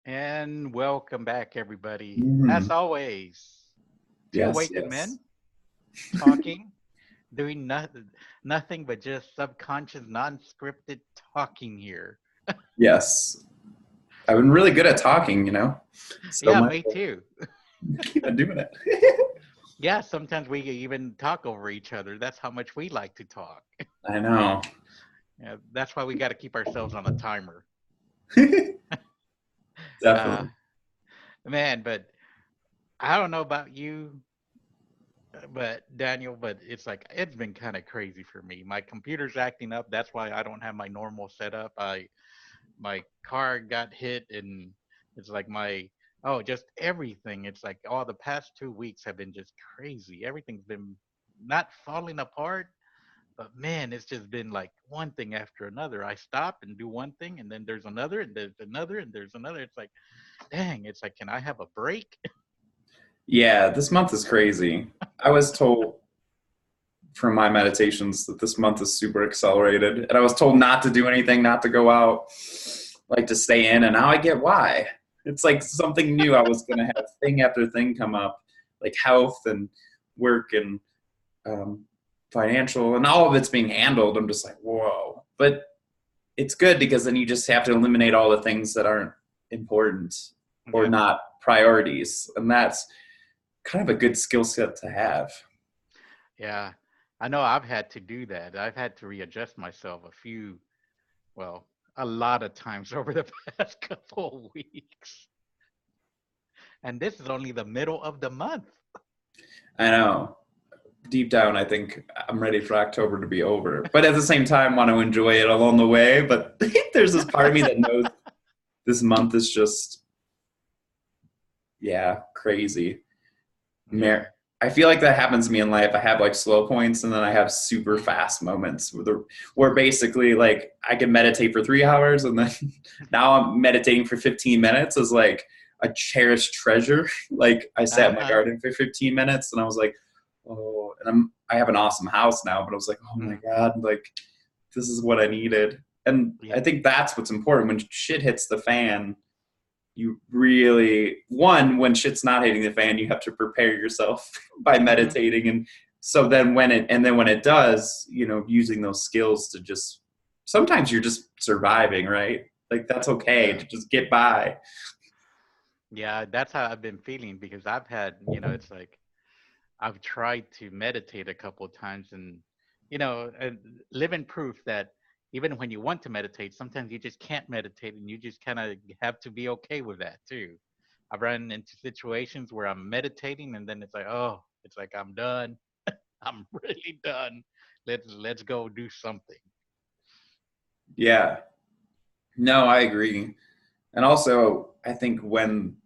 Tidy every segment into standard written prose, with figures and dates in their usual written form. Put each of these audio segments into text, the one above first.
And welcome back, everybody. As Mhm. always, to Yes, Awaken yes. Men, talking, doing nothing but just subconscious, non-scripted talking here. Yes. I've been really good at talking, so Yeah, might me as too. well keep on doing it. Yeah, sometimes we even talk over each other. That's how much we like to talk. I know. Yeah, that's why we got to keep ourselves on a timer. Uh, Definitely. man, but I don't know about you, but Daniel, but it's like it's been kind of crazy for me. My computer's acting up. That's why I don't have my normal setup. My car got hit, and it's like my just everything. It's like all the past 2 weeks have been just crazy. Everything's been not falling apart, but man, it's just been like one thing after another. I stop and do one thing, and then there's another, and there's another, and there's another. It's like, dang, it's like, can I have a break? Yeah, this month is crazy. I was told from my meditations that this month is super accelerated, and I was told not to do anything, not to go out, like to stay in, and now I get why. It's like something new. I was going to have thing after thing come up, like health and work and um, financial, and all of it's being handled. I'm just like, whoa. But it's good because then you just have to eliminate all the things that aren't important or Yeah, not priorities. And that's kind of a good skill set to have. yeah. I know I've had to do that. I've had to readjust myself well, a lot of times over the past couple of weeks. And this is only the middle of the month. I know. Deep down, I think I'm ready for October to be over. But at the same time, want to enjoy it along the way. But there's this part of me that knows this month is just, yeah, crazy. Yeah. I feel like that happens to me in life. I have like slow points and then I have super Mm. fast moments where basically like I can meditate for 3 hours and then now I'm meditating for 15 minutes is like a cherished treasure. Like I sat in my Uh-huh. garden for 15 minutes and I was like, oh, and I have an awesome house now, but I was like, oh my Mm. God, like this is what I needed. And Yeah. I think that's what's important when shit hits the fan you really when shit's not hitting the fan you have to prepare yourself by Hmm. meditating and so then when it does using those skills to just sometimes you're just surviving, right? Like that's okay Yeah. to just get by. Yeah, that's how I've been feeling because I've had, it's like I've tried to meditate a couple of times and, living proof that even when you want to meditate, sometimes you just can't meditate and you just kind of have to be okay with that too. I've run into situations where I'm meditating and then it's like, oh, it's like I'm done. I'm really done. Let's go do something. Yeah, no, I agree. And also I think when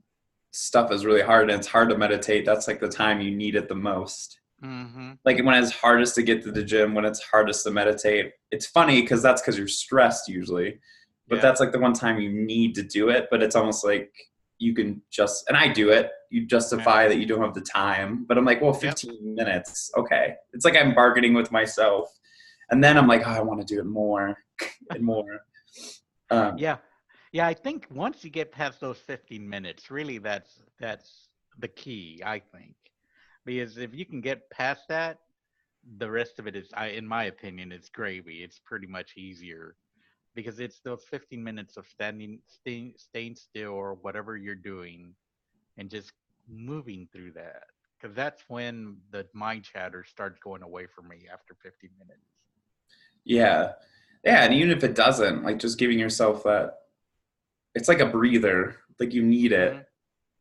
stuff is really hard and it's hard to meditate, that's like the time you need it the most. Mm-hmm. Like when it's hardest to get to the gym, when it's hardest to meditate. It's funny because that's because you're stressed usually, but Yeah. that's like the one time you need to do it. But it's almost like you can just, and I do it. You Yeah. justify that you don't have the time, but I'm like, well, Yep. 15 minutes, okay. It's like I'm bargaining with myself, and then I'm like, oh, I want to do it more and more. Um, Yeah. Yeah, I think once you get past those 15 minutes, really that's the key, I think. Because if you can get past that, the rest of it is in my opinion, it's gravy. It's pretty much easier because it's those 15 minutes of staying still or whatever you're doing and just moving through that. Because that's when the mind chatter starts going away for me after 15 minutes. yeah, yeah, and even if it doesn't, like just giving yourself that, it's like a breather. Like you need it,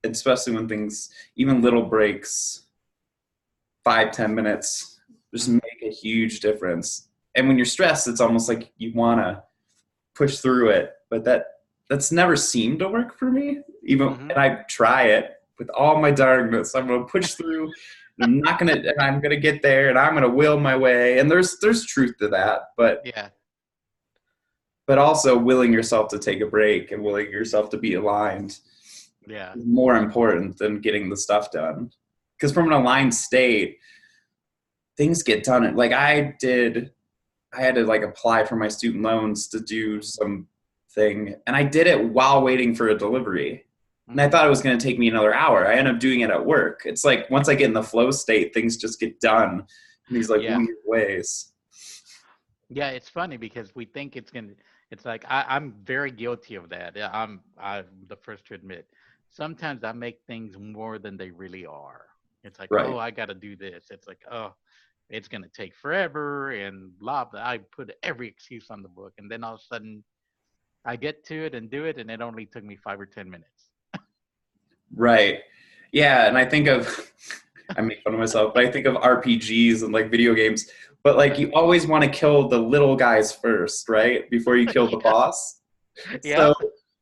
Hmm. especially when things, even little breaks, 5-10 minutes, just Hmm. make a huge difference. And when you're stressed, it's almost like you want to push through it, but that's never seemed to work for me. Even Hmm. and I try it with all my darkness. I'm gonna push through. And I'm gonna get there, and I'm gonna will my way. And there's truth to that, Yeah. but also willing yourself to take a break and willing yourself to be aligned Yeah. is more important than getting the stuff done. Because from an aligned state, things get done. Like I had to like apply for my student loans to do some thing, and I did it while waiting for a delivery. And I thought it was going to take me another hour. I end up doing it at work. It's like once I get in the flow state, things just get done in these like Yeah. weird ways. Yeah, it's funny because we think it's gonna. It's like I'm very guilty of that. Yeah, I'm the first to admit. Sometimes I make things more than they really are. It's like, oh, Right. I got to do this. It's like, oh, it's gonna take forever and blah blah. I put every excuse on the book, and then all of a sudden I get to it and do it, and it only took me 5 or 10 minutes. Right. Yeah. And I think of, I make fun of myself, but I think of RPGs and like video games, but like you always want to kill the little guys first, right? Before you kill the Yeah, boss. yeah. So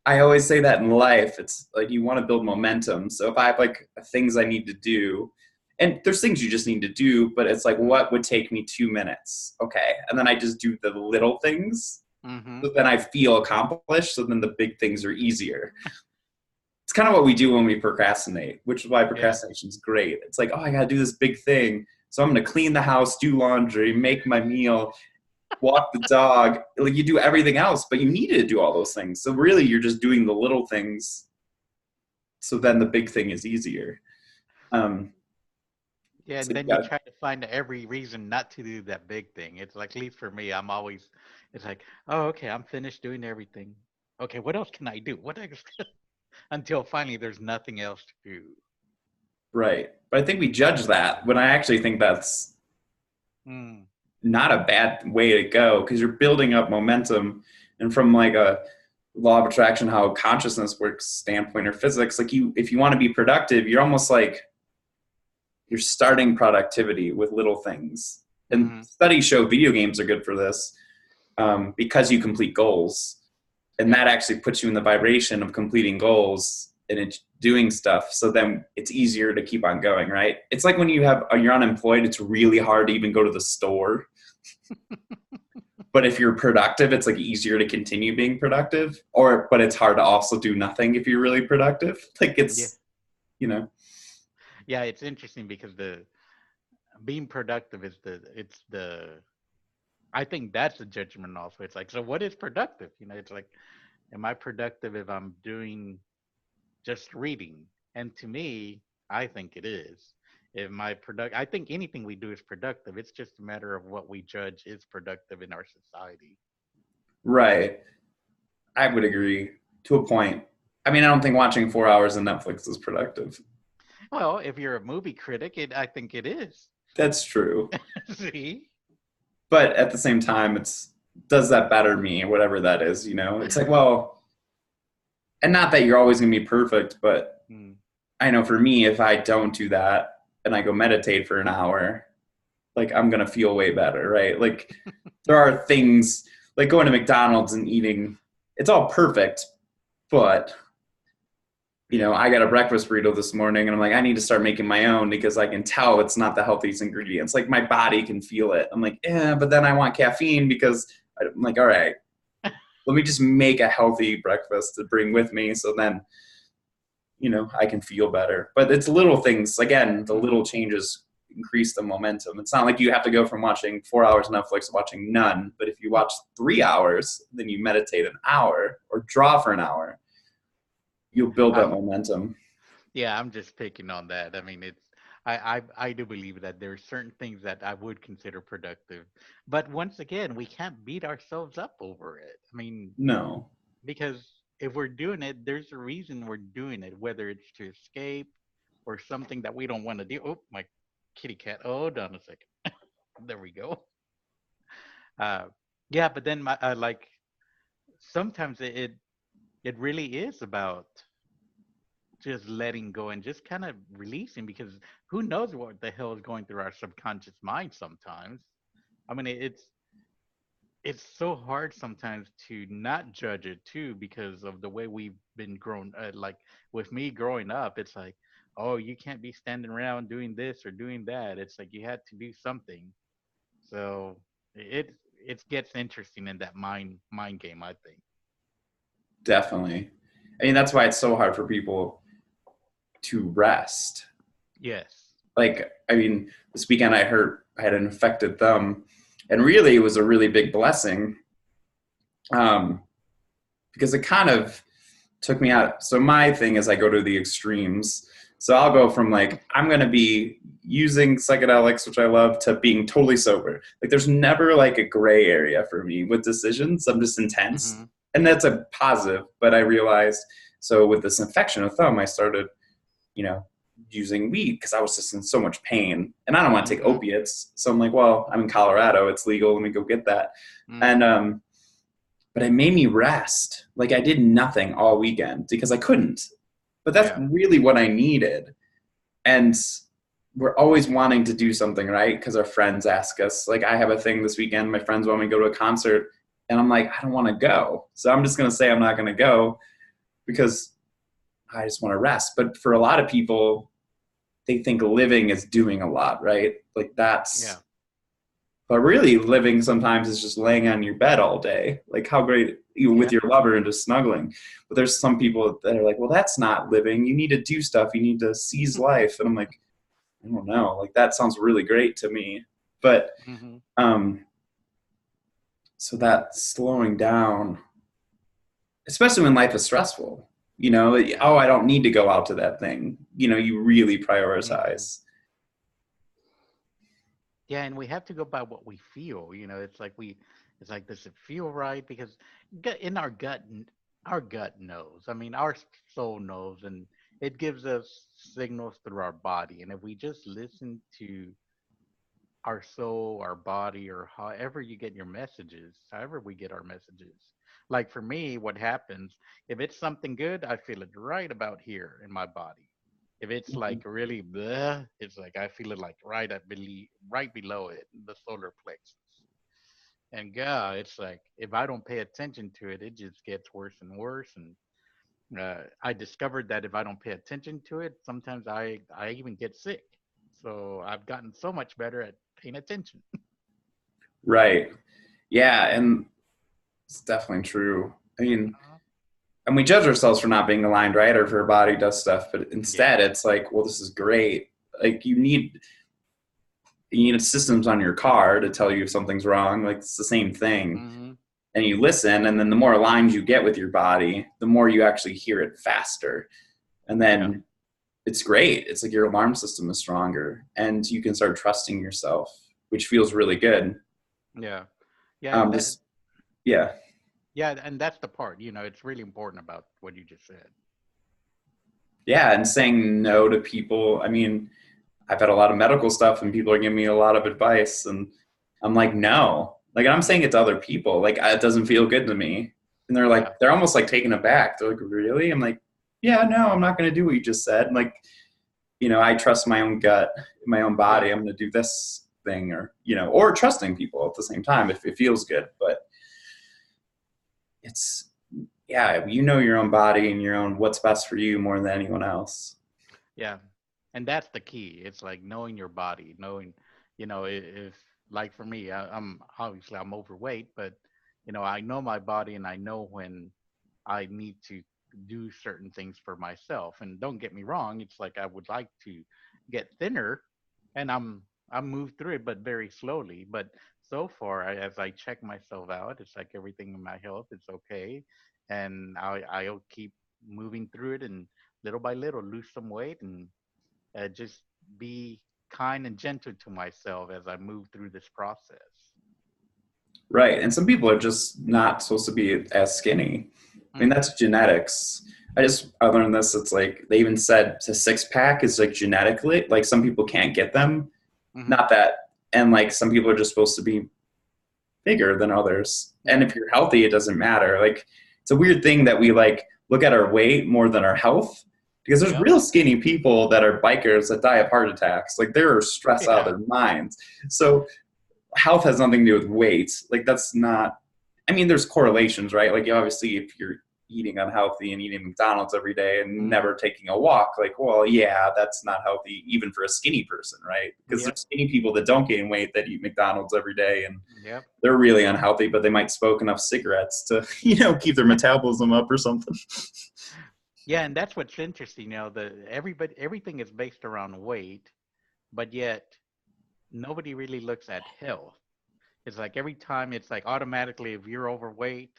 I always say that in life, it's like you want to build momentum. So if I have like things I need to do, and there's things you just need to do, but it's like, what would take me 2 minutes? Okay. And then I just do the little things. Mm-hmm. So then I feel accomplished. So then the big things are easier. It's kind of what we do when we procrastinate, which is why Yeah. procrastination is great. It's like, oh, I got to do this big thing. So I'm going to clean the house, do laundry, make my meal, walk the dog. Like you do everything else, but you needed to do all those things. So really, you're just doing the little things. So then the big thing is easier. Um, Yeah, so and then you yeah, try to find every reason not to do that big thing. It's like, at least for me, I'm always, it's like, oh, okay, I'm finished doing everything. Okay, what else can I do? What else? Until finally, there's nothing else to do. right. But I think we judge that when I actually think that's Mm, not a bad way to go because you're building up momentum. And from like a law of attraction, how consciousness works standpoint or physics, like you, if you want to be productive, you're almost like you're starting productivity with little things. And mm-hmm. studies show video games are good for this because you complete goals. And Yeah. that actually puts you in the vibration of completing goals and it's doing stuff. So then it's easier to keep on going, right? It's like when you're unemployed, it's really hard to even go to the store. But if you're productive, it's like easier to continue being productive. But it's hard to also do nothing if you're really productive. Like Yeah. it's, you know, Yeah, it's interesting because the being productive is the I think that's a judgment also. It's like, so what is productive? It's like, am I productive if I'm doing just reading? And to me, I think it is. If my product, I think anything we do is productive. It's just a matter of what we judge is productive in our society. right. I would agree to a point. I mean, I don't think watching 4 hours of Netflix is productive. Well, if you're a movie critic, I think it is. That's true. See? But at the same time, does that better me, whatever that is, you know? It's like, well, and not that you're always going to be perfect, but Hmm. I know for me, if I don't do that and I go meditate for an hour, like I'm going to feel way better, right? Like there are things like going to McDonald's and eating, it's all perfect, but Yeah. I got a breakfast burrito this morning and I'm like, I need to start making my own because I can tell it's not the healthiest ingredients. Like my body can feel it. I'm like, yeah, but then I want caffeine because I'm like, all right, let me just make a healthy breakfast to bring with me. So then, I can feel better. But it's little things. Again, the Hmm. little changes increase the momentum. It's not like you have to go from watching 4 hours Netflix to watching none. But if you watch 3 hours, then you meditate an hour or draw for an hour, you'll build that I'm momentum. Yeah, I'm just picking on that. I mean, I do believe that there are certain things that I would consider productive, but once again, we can't beat ourselves up over it. I mean, No. because if we're doing it, there's a reason we're doing it, whether it's to escape or something that we don't want to do. Oh, my kitty cat. Oh, hold on a second. There we go. Uh, yeah, but then like sometimes it really is about just letting go and just kind of releasing because who knows what the hell is going through our subconscious mind sometimes. I mean, it's so hard sometimes to not judge it too because of the way we've been grown. Like with me growing up, it's like, oh, you can't be standing around doing this or doing that. It's like you had to do something. So it gets interesting in that mind game, I think. Definitely. I mean, that's why it's so hard for people to rest. Yes. Like, I mean, this weekend I had an infected thumb, and really it was a really big blessing because it kind of took me out. So my thing is I go to the extremes. So I'll go from like, I'm going to be using psychedelics, which I love, to being totally sober. Like there's never like a gray area for me with decisions. I'm just intense. Mm-hmm. And that's a positive. But I realized, so with this infection of thumb, I started, you know, using weed because I was just in so much pain. And I don't want to take Mm-hmm. opiates. So I'm like, well, I'm in Colorado. It's legal. Let me go get that. And, Mm-hmm. but it made me rest. Like I did nothing all weekend because I couldn't. But that's Yeah. really what I needed. And we're always wanting to do something, right? Because our friends ask us. Like I have a thing this weekend. My friends want me to go to a concert. And I'm like, I don't want to go. So I'm just going to say I'm not going to go because I just want to rest. But for a lot of people, they think living is doing a lot, right? Like Yeah. that's, but really living sometimes is just laying on your bed all day. Like how great you with Yeah. your lover and just snuggling. But there's some people that are like, well, that's not living. You need to do stuff. You need to seize life. And I'm like, I don't know. Like that sounds really great to me. But Mm-hmm. um, so that slowing down, especially when life is stressful, you know, Yeah. oh, I don't need to go out to that thing. You know, you really Mm-hmm. prioritize. Yeah, and we have to go by what we feel. It's like, does it feel right? Because in our gut knows. I mean, our soul knows, and it gives us signals through our body. And if we just listen to our soul, our body, or however you get your messages, however we get our messages. Like for me, what happens, if it's something good, I feel it right about here in my body. If it's like really bleh, it's like I feel it like right below it, the solar plexus. And God, it's like if I don't pay attention to it, it just gets worse and worse. And I discovered that if I don't pay attention to it, sometimes I even get sick. So I've gotten so much better at paying attention. Right. Yeah. And it's definitely true. I mean, Uh-huh. and we judge ourselves for not being aligned, right? Or if our body does stuff, but instead Yeah. it's like, well, this is great. Like you need systems on your car to tell you if something's wrong. Like it's the same thing. Hmm. And you listen, and then the more aligned you get with your body, the more you actually hear it faster. And Yeah. then it's great. It's like your alarm system is stronger and you can start trusting yourself, which feels really good. Yeah. Yeah. And that, Just, yeah. yeah. And that's the part, it's really important about what you just said. Yeah. And saying no to people. I mean, I've had a lot of medical stuff and people are giving me a lot of advice and I'm like, no, like I'm saying it to other people. Like it doesn't feel good to me. And they're Yeah. like, they're almost like taken aback. They're like, really? I'm like, yeah, no, I'm not going to do what you just said. And like, I trust my own gut, my own body. Yeah. I'm going to do this thing or trusting people at the same time if it feels good. But it's, yeah, your own body and your own what's best for you more than anyone else. Yeah. And that's the key. It's like knowing your body, knowing, if like for me, I'm overweight, but, I know my body and I know when I need to do certain things for myself. And don't get me wrong, it's like I would like to get thinner, and I'm moved through it, but very slowly. But so far, as I check myself out, it's like everything in my health is okay, and I'll keep moving through it and little by little lose some weight and just be kind and gentle to myself as I move through this process. Right. And some people are just not supposed to be as skinny. I mean, Hmm. that's genetics. I learned this. It's like they even said a six pack is like genetically, like some people can't get them. Hmm. Not that, and like some people are just supposed to be bigger than others. And Yeah. if you're healthy, it doesn't matter. Like it's a weird thing that we like look at our weight more than our health because there's Yep. real skinny people that are bikers that die of heart attacks. Like they're stressed out of Yeah. their minds. So health has nothing to do with weight. Like that's not. I mean, there's correlations, right? Like obviously, if you're eating unhealthy and eating McDonald's every day and Hmm. never taking a walk, like, well, yeah, that's not healthy even for a skinny person, right? Because Yep. there's skinny people that don't gain weight that eat McDonald's every day and Yep. they're really unhealthy, but they might smoke enough cigarettes to, keep their metabolism up or something. Yeah, and that's what's interesting. Everything is based around weight, but yet nobody really looks at health. It's like every time it's like automatically if you're overweight,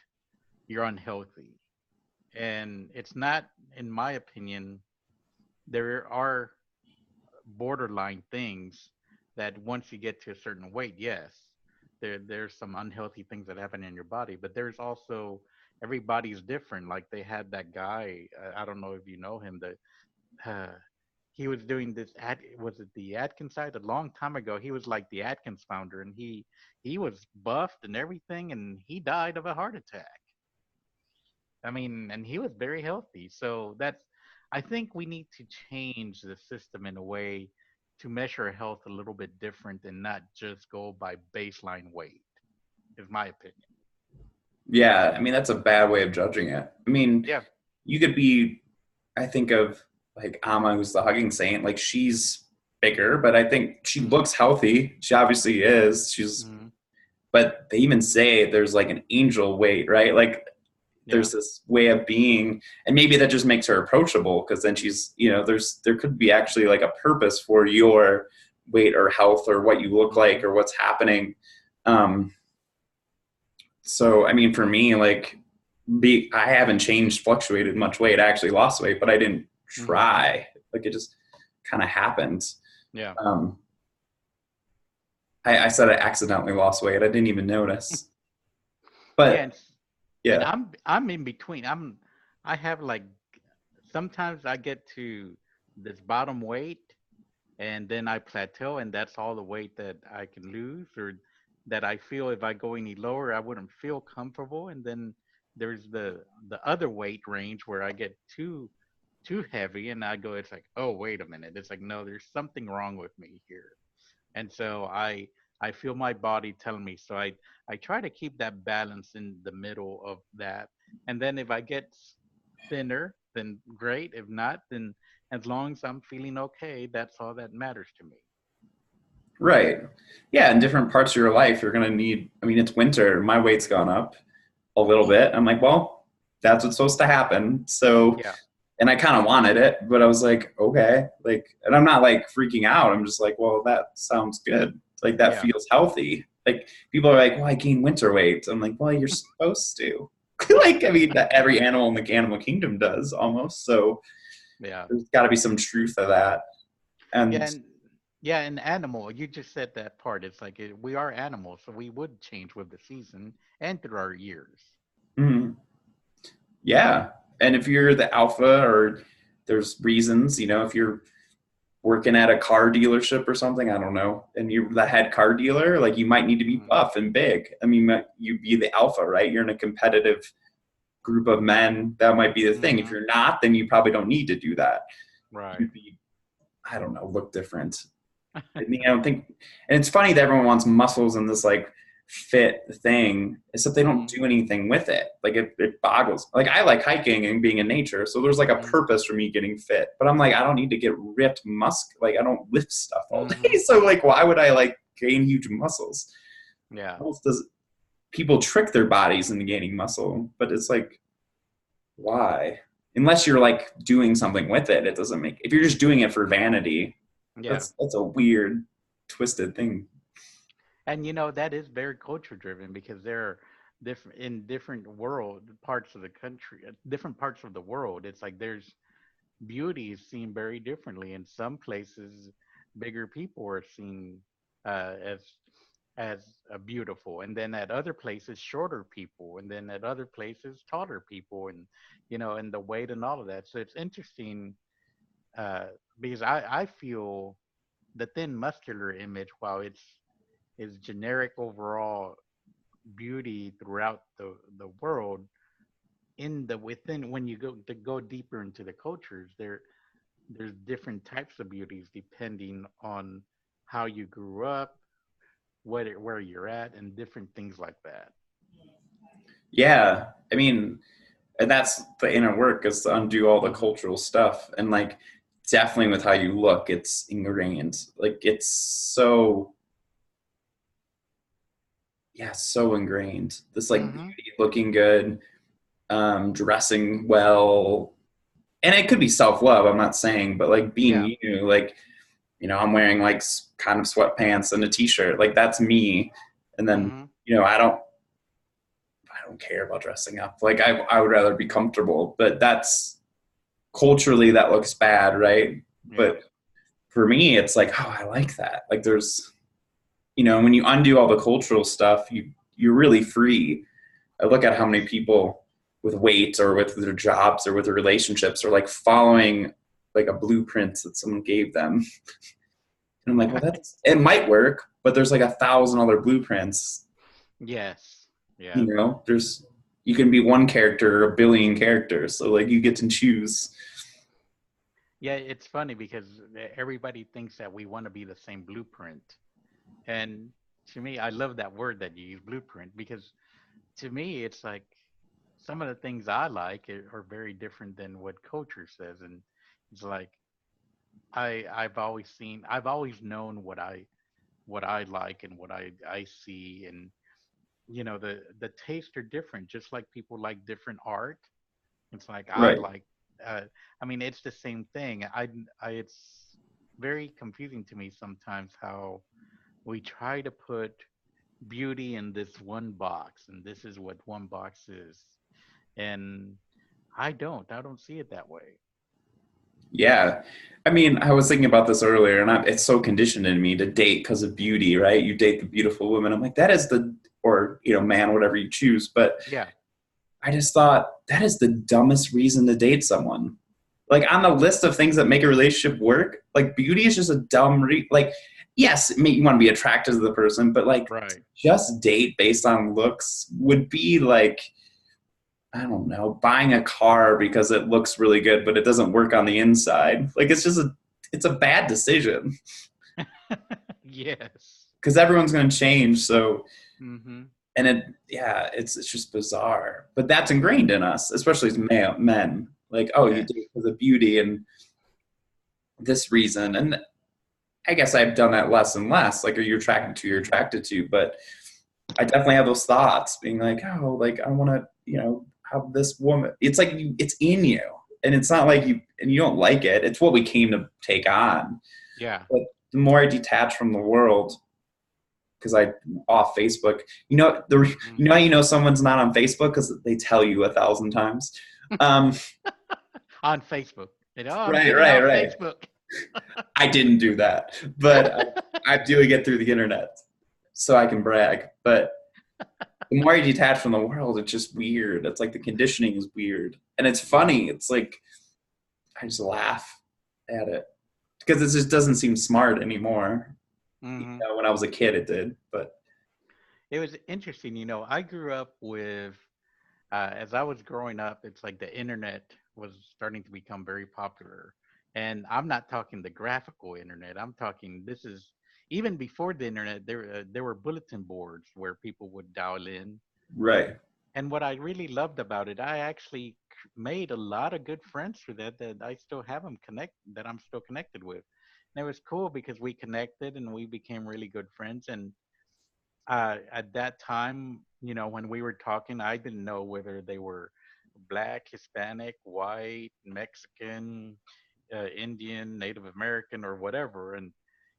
you're unhealthy. And it's not, in my opinion, there are borderline things that once you get to a certain weight, yes, there's some unhealthy things that happen in your body, but there's also, everybody's different. Like they had that guy, I don't know if you know him, the uh, he was doing this ad, was it the Atkins side? A long time ago, he was like the Atkins founder, and he was buffed and everything, and he died of a heart attack. I mean, and he was very healthy. So that's, I think we need to change the system in a way to measure health a little bit different and not just go by baseline weight, is my opinion. Yeah, I mean that's a bad way of judging it. I mean, Yeah. you could be. I think of like Amma, who's the hugging saint. Like she's bigger, but I think she Mm-hmm. looks healthy. She obviously is. She's. Mm-hmm. But they even say there's like an angel weight, right? Like Yeah. there's this way of being, and maybe that just makes her approachable because then she's, there could be actually like a purpose for your weight or health or what you look like Mm-hmm. or what's happening. Um, so I mean, for me, like, I haven't changed, fluctuated much weight. I actually lost weight, but I didn't Mm-hmm. try. Like it just kind of happened. Yeah. Um, I said I accidentally lost weight. I didn't even notice. Yeah, But and yeah, I'm in between. I have like, sometimes I get to this bottom weight and then I plateau, and that's all the weight that I can lose, or that I feel if I go any lower, I wouldn't feel comfortable. And then there's the other weight range where I get too heavy, and I go, it's like, oh, wait a minute, it's like, no, there's something wrong with me here. And so I feel my body telling me. So I try to keep that balance in the middle of that. And then if I get thinner, then great. If not, then as long as I'm feeling okay, that's all that matters to me. right. Yeah, in different parts of your life, you're going to need, I mean, it's winter. My weight's gone up a little bit. I'm like, well, that's what's supposed to happen. So, Yeah. and I kind of wanted it, but I was like, okay. Like, and I'm not like freaking out. I'm just like, well, that sounds good. Like, that Yeah. feels healthy. Like, people are like, well, I gained winter weight. I'm like, well, you're supposed to. Like, I mean, every animal in the animal kingdom does almost. So, Yeah. there's got to be some truth to that. Yeah. And And yeah, an animal, you just said that part. It's like we are animals, so we would change with the season and through our years. mm, yeah. And if you're the alpha or there's reasons, if you're working at a car dealership or something, I don't know, and you're the head car dealer, like you might need to be Mm-hmm. buff and big. I mean, you be the alpha, right? You're in a competitive group of men. That might be the thing. If Mm-hmm. you're not, then you probably don't need to do that. Right. You'd be, I don't know, look different. I mean, I don't think, and it's funny that everyone wants muscles in this like fit thing, except they don't Mm-hmm. do anything with it. Like it boggles. Like I like hiking and being in nature, so there's like a Mm-hmm. purpose for me getting fit. But I'm like, I don't need to get ripped Like I don't lift stuff all Mm-hmm. day, so like, why would I like gain huge muscles? Yeah. How else does people trick their bodies into gaining muscle? But it's like, why? Unless you're like doing something with it, it doesn't make. If you're just doing it for vanity, Yeah. that's a weird, twisted thing. And that is very culture driven, because there are different, in different world parts of the country, different parts of the world. It's like there's beauty is seen very differently. In some places, bigger people are seen as beautiful, and then at other places, shorter people, and then at other places, taller people, and and the weight and all of that. So it's interesting, uh, because I feel the thin muscular image, while it's is generic overall beauty throughout the world, in the within, when you go deeper into the cultures, there's different types of beauties depending on how you grew up, where you're at, and different things like that. Yeah, I mean, and that's the inner work is to undo all the Hmm. cultural stuff, and like definitely with how you look, it's ingrained. Like it's so yeah, so ingrained. This like Hmm. beauty, looking good, dressing well, and it could be self love. I'm not saying, but like Yeah. being you, like I'm wearing like kind of sweatpants and a t-shirt, like that's me. And then Hmm. I don't don't care about dressing up. Like I would rather be comfortable, but that's culturally that looks bad, right? Yeah. But for me, it's like, oh, I like that. Like there's, when you undo all the cultural stuff, you're really free. I look at how many people with weight or with their jobs or with their relationships are like following like a blueprint that someone gave them. And I'm like, well, it might work, but there's like 1,000 other blueprints. Yes. Yeah. You can be one character or a billion characters. So like you get to choose. Yeah, it's funny because everybody thinks that we want to be the same blueprint. And to me, I love that word that you use, blueprint, because to me, it's like some of the things I like are very different than what culture says. And it's like I've always known what I like and what I see, and the tastes are different. Just like people like different art, it's like I Right. like. Uh, I mean, it's the same thing. It's very confusing to me sometimes how we try to put beauty in this one box, and this is what one box is, and I don't see it that way. Yeah. I mean, I was thinking about this earlier, and it's so conditioned in me to date because of beauty, right? You date the beautiful woman. I'm like, that is or, man, whatever you choose. But Yeah. I just thought that is the dumbest reason to date someone. Like on the list of things that make a relationship work, like beauty is just a dumb like, yes, you want to be attracted to the person, but like Right. just date based on looks would be like, I don't know, buying a car because it looks really good, but it doesn't work on the inside. Like it's a bad decision Yes. because everyone's going to change. So, Mhm. and it's just bizarre, but that's ingrained in us, especially as men. Like, oh, you Yes. do it for the beauty and this reason. And I guess I've done that less and less. Like, are you attracted to, you're attracted to, but I definitely have those thoughts being like, oh, like I want to, have this woman. It's like it's in you, and it's not like you don't like it. It's what we came to take on. Yeah. But the more I detach from the world, because I off Facebook, Mhm. someone's not on Facebook because they tell you 1,000 times. Um, On Facebook. I'm right, getting right, off right. Facebook. I didn't do that, but I'm doing it through the internet, so I can brag. But the more you detach from the world, it's just weird. It's like the conditioning is weird. And it's funny. It's like, I just laugh at it because it just doesn't seem smart anymore. Mhm. When I was a kid, it did. But It was interesting, I grew up with as I was growing up, it's like the internet was starting to become very popular. And I'm not talking the graphical internet. I'm talking this is even before the internet. There were bulletin boards where people would dial in. right. And what I really loved about it, I actually made a lot of good friends through that I still have them that I'm still connected with. And it was cool because we connected and we became really good friends. And at that time, when we were talking, I didn't know whether they were black, Hispanic, white, Mexican, Indian, Native American, or whatever. And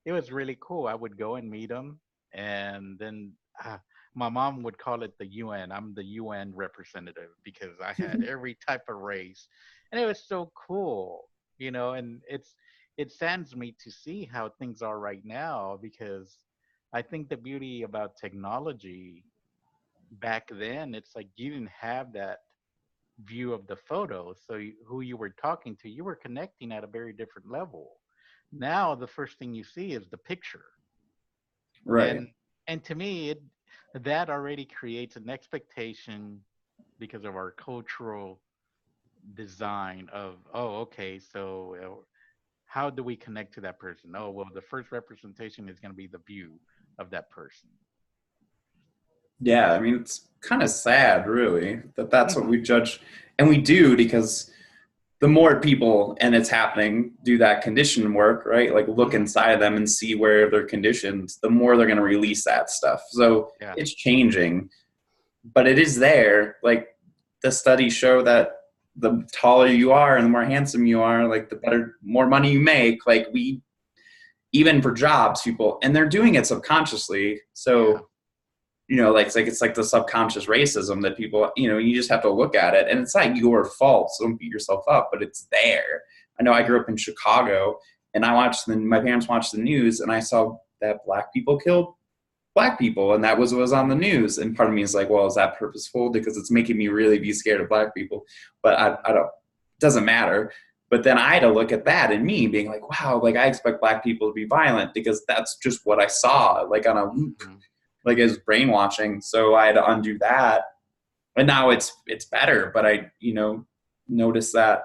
it was really cool. I would go and meet them. And then my mom would call it the UN. I'm the UN representative because I had every type of race. And it was so cool, and it saddens me to see how things are right now because I think the beauty about technology back then, it's like you didn't have that view of the photo. So who you were talking to, you were connecting at a very different level. Now the first thing you see is the picture, Right. and to me, that already creates an expectation because of our cultural design of, oh, okay, so how do we connect to that person? Oh, well, the first representation is going to be the view of that person. Yeah. I mean, it's kind of sad, really, that that's what Hmm. we judge. And we do because the more people, and it's happening, do that condition work, right? Like look Hmm. inside of them and see where they're conditioned, the more they're going to release that stuff. So Yeah. it's changing, but it is there. Like the studies show that the taller you are and the more handsome you are, like the better, more money you make. Like even for jobs, people, and they're doing it subconsciously. Yeah. So it's like the subconscious racism that people, you just have to look at it, and it's not your fault, so don't beat yourself up, but it's there. I know I grew up in Chicago, and my parents watched the news, and I saw that black people killed black people, and that was what was on the news. And part of me is like, well, is that purposeful? Because it's making me really be scared of black people. But I don't, it doesn't matter. But then I had to look at that and me being like, wow, like I expect black people to be violent because that's just what I saw, like on a loop, like as brainwashing. So I had to undo that. And now it's better. But I, noticed that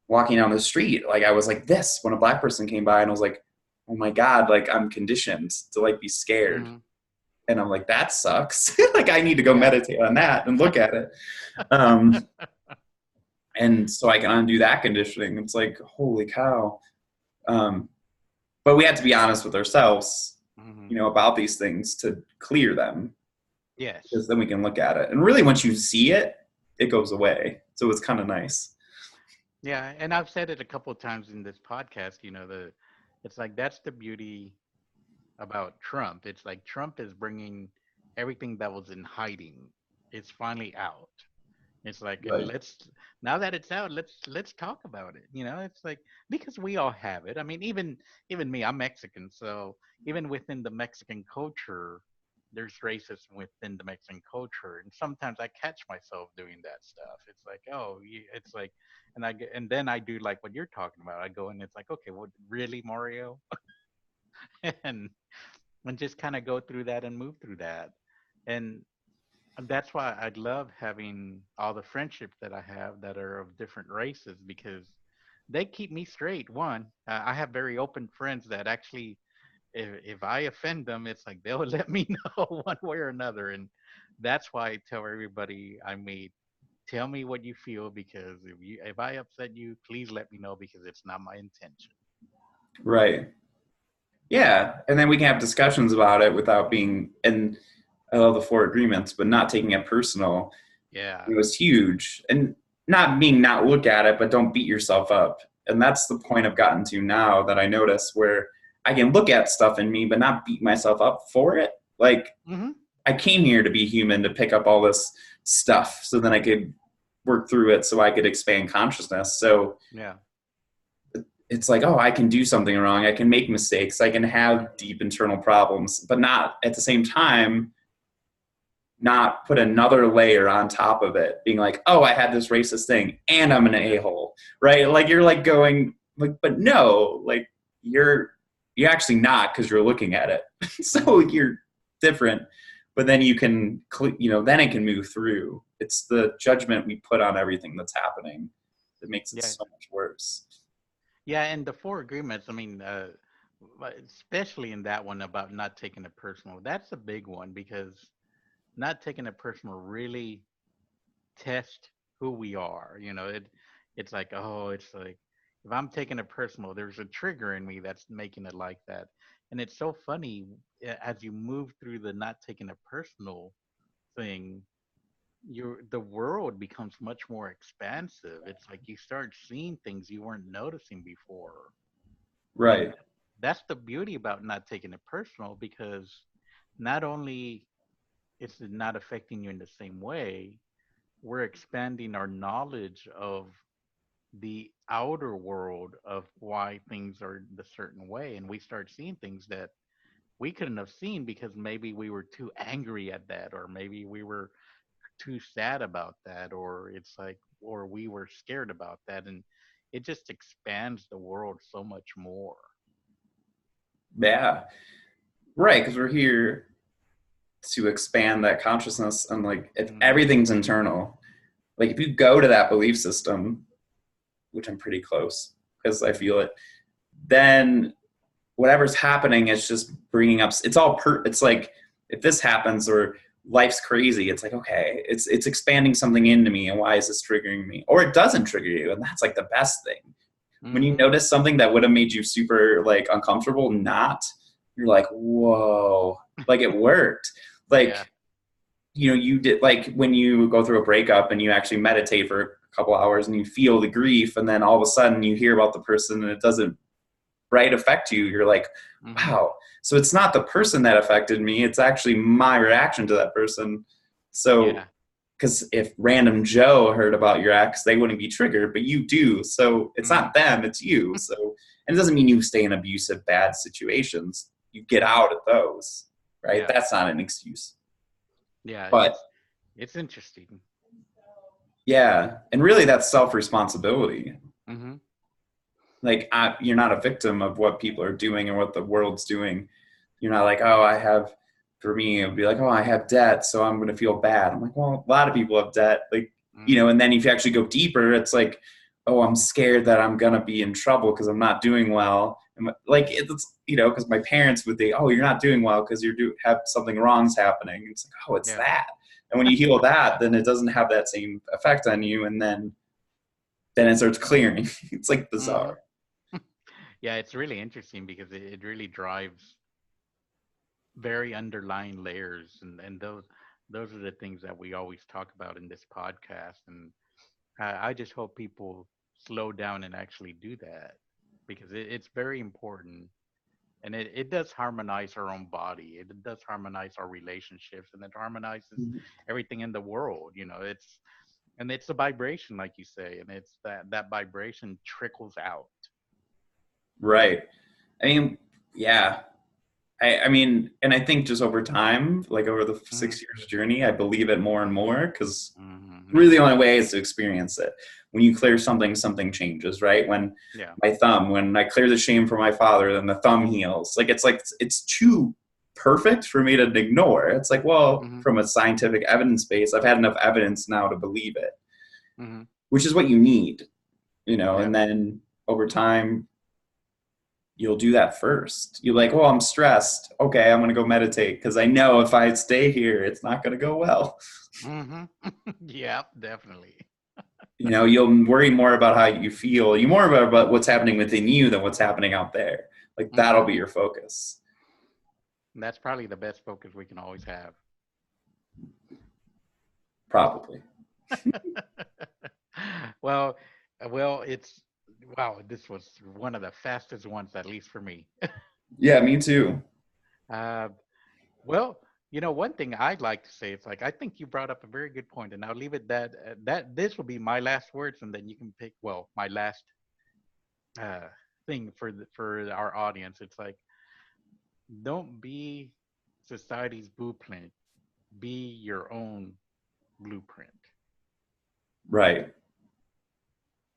walking down the street, like I was like this when a black person came by, and I was like, oh my God, like I'm conditioned to like be scared. Mm-hmm. And I'm like, that sucks. Like I need to go meditate on that and look at it. And so I can undo that conditioning. It's like, holy cow. But we have to be honest with ourselves, about these things to clear them. Yes. Because then we can look at it. And really, once you see it, it goes away. So it's kind of nice. Yeah. And I've said it a couple of times in this podcast, it's like, that's the beauty about Trump. It's like Trump is bringing everything that was in hiding. It's finally out. It's like, right. Now that it's out, let's talk about it. It's like, because we all have it. I mean, even me, I'm Mexican. So even within the Mexican culture, there's racism within the Mexican culture. And sometimes I catch myself doing that stuff. It's like, it's like, and then I do like what you're talking about. I go and it's like, okay, well, really, Mario? and just kind of go through that and move through that. And that's why I love having all the friendships that I have that are of different races, because they keep me straight. One, I have very open friends that actually, if I offend them, it's like they'll let me know one way or another. And that's why I tell everybody I meet, tell me what you feel, because if I upset you, please let me know, because it's not my intention. Right. Yeah. And then we can have discussions about it without being, and I love the 4 agreements, but not taking it personal. Yeah. It was huge. And not look at it, but don't beat yourself up. And that's the point I've gotten to now that I notice, where I can look at stuff in me, but not beat myself up for it. Like, I came here to be human, to pick up all this stuff so then I could work through it, so I could expand consciousness. So yeah, it's like, I can do something wrong. I can make mistakes. I can have deep internal problems, but not at the same time, not put another layer on top of it, being like, I had this racist thing and I'm an a-hole, right? Like you're like going like, but no, like you're actually not, because you're looking at it. So you're different, but then you can, then it can move through. It's the judgment we put on everything that's happening that makes it so much worse. Yeah. And the 4 agreements, I mean, especially in that one about not taking it personal, that's a big one, because not taking it personal really test who we are. It's like, it's like, if I'm taking it personal, there's a trigger in me that's making it like that. And it's so funny, as you move through the not taking it personal thing, the world becomes much more expansive. It's like you start seeing things you weren't noticing before. Right. And that's the beauty about not taking it personal, because not only it's not affecting you in the same way, we're expanding our knowledge of the outer world of why things are the certain way. And we start seeing things that we couldn't have seen because maybe we were too angry at that, or maybe we were too sad about that, or it's like, or we were scared about that. And it just expands the world so much more. Yeah. Right. Because we're here to expand that consciousness, and like if everything's internal, like if you go to that belief system, which I'm pretty close because I feel it, then whatever's happening is just bringing up, it's like if this happens or life's crazy, it's like, okay, it's expanding something into me, and why is this triggering me? Or it doesn't trigger you, and that's like the best thing. When you notice something that would have made you super like uncomfortable, you're like, whoa, like it worked. Like, you did, like when you go through a breakup and you actually meditate for a couple hours and you feel the grief, and then all of a sudden you hear about the person and it doesn't right, affect you, you're like, Mm-hmm. wow. So it's not the person that affected me, it's actually my reaction to that person. So Yeah. because if random Joe heard about your ex, they wouldn't be triggered, but you do. So it's Mm-hmm. not them, it's you. So, and it doesn't mean you stay in abusive, bad situations. You get Mm-hmm. out of those, right? Yeah. That's not an excuse. Yeah. But It's interesting. yeah, and really that's self responsibility. Mm-hmm. Like, you're not a victim of what people are doing or what the world's doing. You're not like, oh, I have, for me, it would be like, oh, I have debt, so I'm going to feel bad. I'm like, well, a lot of people have debt. Like, Mm-hmm. and then if you actually go deeper, it's like, oh, I'm scared that I'm going to be in trouble because I'm not doing well. And like, it's, because my parents would think, oh, you're not doing well because have something wrong's happening. It's like, oh, it's Yeah. that. And when you heal that, then it doesn't have that same effect on you. And then it starts clearing. It's like Mm-hmm. bizarre. Yeah. It's really interesting because it really drives very underlying layers, and those are the things that we always talk about in this podcast. And I just hope people slow down and actually do that because it's very important. And it does harmonize our own body. It does harmonize our relationships, and it harmonizes everything in the world. It's a vibration, like you say, and it's that vibration trickles out. Right. I mean, yeah. I mean, and I think just over time, like over the Hmm. 6 years journey, I believe it more and more because Hmm. Me really the too. only way is to experience it. When you clear something, something changes, right? Yeah. When I clear the shame from my father, then the thumb heals. Like it's too perfect for me to ignore. It's like, well, Hmm. from a scientific evidence base, I've had enough evidence now to believe it, Hmm. which is what you need, Yeah. and then over time you'll do that first. You're like, oh, I'm stressed. Okay, I'm going to go meditate because I know if I stay here, it's not going to go well. Hmm. Yeah, definitely. You'll worry more about how you feel. You more about what's happening within you than what's happening out there. Like Hmm. that'll be your focus. That's probably the best focus we can always have. Probably. well, it's wow. This was one of the fastest ones, at least for me. Yeah, me too. Uh, well, one thing I'd like to say is like I think you brought up a very good point, and I'll leave it that this will be my last words, and then you can pick my last uh, thing for our audience. It's like don't be society's blueprint, be your own blueprint. Right.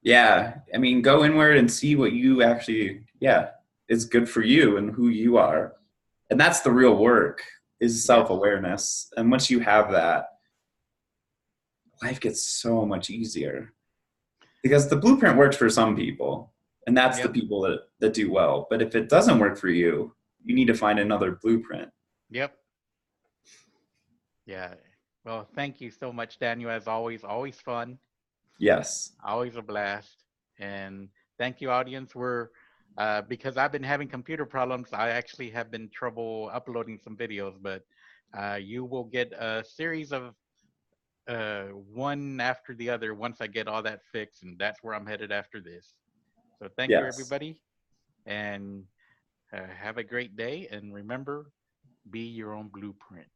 Yeah. I mean, go inward and see what you actually, yeah, is good for you and who you are. And that's the real work is Yes. self-awareness. And once you have that, life gets so much easier because the blueprint works for some people and that's the Yep. people that do well. But if it doesn't work for you, you need to find another blueprint. Yep. Yeah. Well, thank you so much, Daniel. As always, always fun, Yes. always a blast. And thank you, audience. Because I've been having computer problems, I actually have been trouble uploading some videos, but you will get a series of one after the other once I get all that fixed, and that's where I'm headed after this. So thank you, Yes. everybody, and have a great day. And remember, be your own blueprint.